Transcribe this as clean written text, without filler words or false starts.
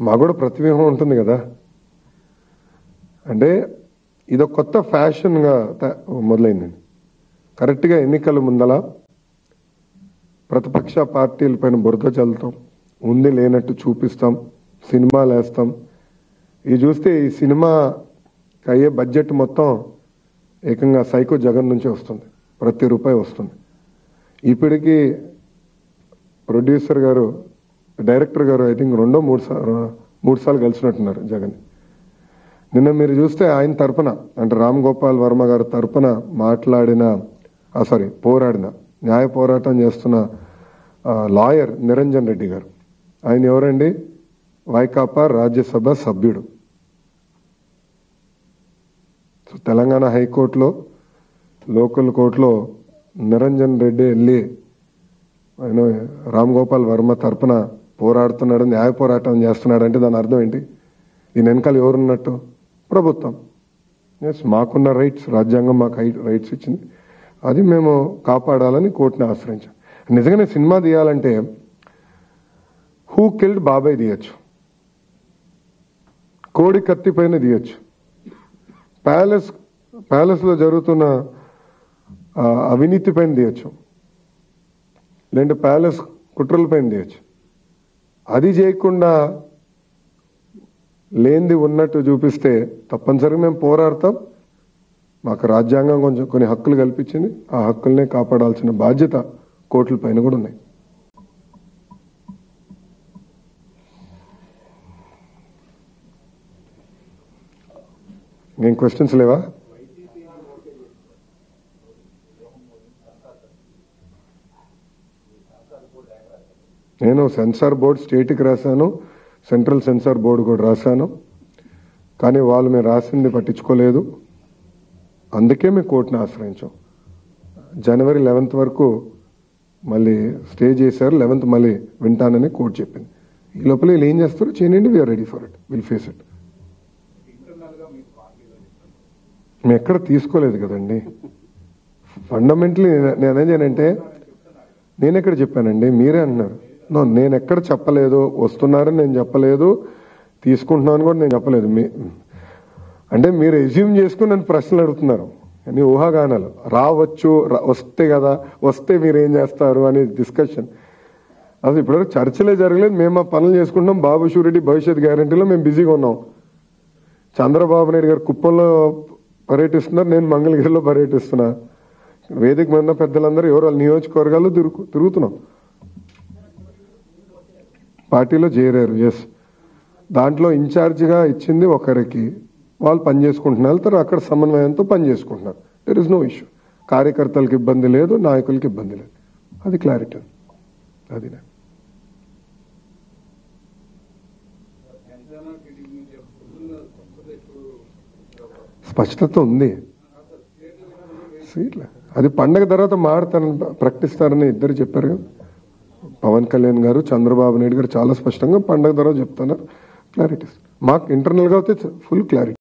మాకు కూడా ప్రతివ్యూహం ఉంటుంది కదా. అంటే ఇదొక కొత్త ఫ్యాషన్గా మొదలైందండి. కరెక్ట్గా ఎన్నికల ముందల ప్రతిపక్ష పార్టీలపైన బురద చల్లుతాం, ఉంది లేనట్టు చూపిస్తాం, సినిమాలు వేస్తాం. ఇది చూస్తే ఈ సినిమాకి అయ్యే బడ్జెట్ మొత్తం ఏకంగా సైకో జగన్ నుంచే వస్తుంది, ప్రతి రూపాయి వస్తుంది. ఇప్పటికీ ప్రొడ్యూసర్ గారు, డైరెక్టర్ గారు ఐ థింక్ మూడు సార్లు కలిసినట్టున్నారు జగన్. నిన్న మీరు చూస్తే ఆయన తరపున అంటే రామ్ గోపాల్ వర్మ గారి తరపున పోరాడిన న్యాయ పోరాటం చేస్తున్న లాయర్ నిరంజన్ రెడ్డి గారు. ఆయన ఎవరండి? వైకాపా రాజ్యసభ సభ్యుడు. తెలంగాణ హైకోర్టులో లోకల్ కోర్టులో నిరంజన్ రెడ్డి వెళ్ళి ఆయన రామ్ గోపాల్ వర్మ తరపున పోరాడుతున్నాడు, న్యాయ పోరాటం చేస్తున్నాడు అంటే దాని అర్థం ఏంటి? దీని వెనకాల ఎవరున్నట్టు? ప్రభుత్వం. ఎస్, మాకున్న రైట్స్, రాజ్యాంగం మాకు రైట్స్ ఇచ్చింది, అది మేము కాపాడాలని కోర్టుని ఆశ్రయించాం. నిజంగానే సినిమా తీయాలంటే హూ కిల్డ్ బాబాయ్ తీయచ్చు, కోడి కత్తి పైన తీయచ్చు, ప్యాలెస్లో జరుగుతున్న అవినీతి పైన తీయచ్చు, లేదంటే ప్యాలెస్ కుట్రల పైన తీయచ్చు. అది చేయకుండా లేనిది ఉన్నట్టు చూపిస్తే తప్పనిసరిగా మేము పోరాడతాం. మాకు రాజ్యాంగం కొన్ని హక్కులు కల్పించింది, ఆ హక్కుల్నే కాపాడాల్సిన బాధ్యత కోర్టుల పైన కూడా ఉన్నాయి. ఏం క్వశ్చన్స్ లేవా? నేను సెన్సార్ బోర్డు స్టేట్కి రాశాను, సెంట్రల్ సెన్సార్ బోర్డు కూడా రాశాను, కానీ వాళ్ళు మేము రాసింది పట్టించుకోలేదు. అందుకే మేము కోర్టుని ఆశ్రయించాం. జనవరి 11th వరకు మళ్ళీ స్టే చేశారు, 11th మళ్ళీ వింటానని కోర్టు చెప్పింది. ఈ లోపల వీళ్ళు ఏం చేస్తారో చేయండి, we are ready for it, will face it. మేము ఎక్కడ తీసుకోలేదు కదండి. ఫండమెంటలీ నేనేంటంటే నేను ఎక్కడ చెప్పానండి, మీరే అంటున్నారు. నేను ఎక్కడ చెప్పలేదు, వస్తున్నారని నేను చెప్పలేదు, తీసుకుంటున్నాను కూడా నేను చెప్పలేదు. అంటే మీరు ఎజ్యూమ్ చేసుకుని నన్ను ప్రశ్నలు అడుగుతున్నారు, అని ఊహాగానాలు. రావచ్చు, వస్తే కదా, వస్తే మీరు ఏం చేస్తారు అనే డిస్కషన్. అసలు ఇప్పటివరకు చర్చలే జరగలేదు. మేము ఆ పనులు చేసుకుంటున్నాం. బాబు షూరిటీ భవిష్యత్ గ్యారంటీలో మేము బిజీగా ఉన్నాం. చంద్రబాబు నాయుడు గారు కుప్పంలో పర్యటిస్తున్నారు, నేను మంగళగిరిలో పర్యటిస్తున్నా. వేదిక మీద పెద్దలందరూ ఎవరు వాళ్ళ నియోజకవర్గాల్లో తిరుగుతున్నాం. పార్టీలో చేరారు. ఎస్, దాంట్లో ఇన్ఛార్జిగా ఇచ్చింది ఒకరికి, వాళ్ళు పని చేసుకుంటున్నారు, వెళ్తారు, అక్కడ సమన్వయంతో పని చేసుకుంటున్నారు. There is no issue. కార్యకర్తలకు ఇబ్బంది లేదు, నాయకులకి ఇబ్బంది లేదు. అది క్లారిటీ. అది స్పష్టత ఉంది. అది పండగ తర్వాత మారుతారని ప్రకటిస్తారని ఇద్దరు చెప్పారు కదా, పవన్ కళ్యాణ్ గారు, చంద్రబాబు నాయుడు గారు చాలా స్పష్టంగా పండగ తర్వాత చెప్తున్నారు. క్లారిటీస్ మాకు ఇంటర్నల్గా అయితే ఫుల్ క్లారిటీ.